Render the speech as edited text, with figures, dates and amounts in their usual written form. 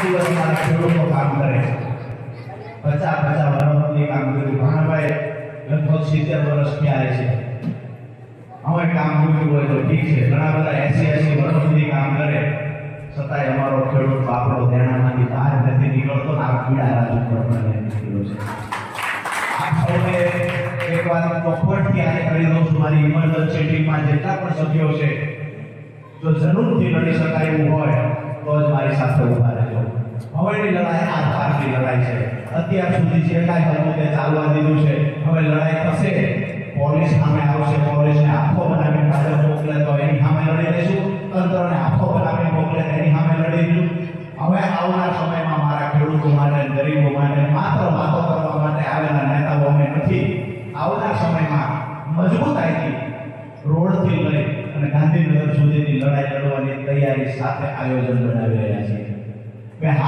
દિવસ મારા ખેડૂતો કામ કરે છે. 50 વર્ષની કામગીરી ભાણાભાઈ લગભગ 70 વર્ષ થયા છે. અમે કામ કર્યું હોય તો ઠીક છે, ઘણા બધા 80 વર્ષ સુધી કામ કરે છતાંય અમારો ખેડૂત બાપડો દેણામાંથી બહાર નથી નીકળતો. આ પીડા રાજુ પર નીકળ્યો છે. આપ સૌને એક વાત ચોખવટથી આજે કરી દઉં છું, મારી ઇમરજન્સી ટીમમાં જેટલા પણ સભ્યો છે, જો જરૂરથી લડી શકાય એવું હોય તો જ મારી સાથે ઉભા રહેજો. હવેની લડાઈ આધારની લડાઈ છે. અત્યાર સુધી જે કાંઈ હતું તે ચાલવા દીધું છે. હવે લડાઈ થશે, પોલીસ સામે આવશે, પોલીસને આંખો બનાવીને કાઢે મોકલે તો એની સામે લડી લઈશું, તંત્રને આંખો બનાવીને મોકલે તો એની સામે લડી લઈશું. હવે આવનાર સમયમાં મારા ખેડૂતો માટે, ગરીબો માટે માત્ર વાતો કરવા માટે આવેલા નેતાઓ અમે નથી. આવનાર સમયમાં મજબૂતાઈથી રોડથી લઈ અને ગાંધીનગર સુધીની લડાઈ લડવાની તૈયારી સાથે આયોજન બનાવી રહ્યા છીએ.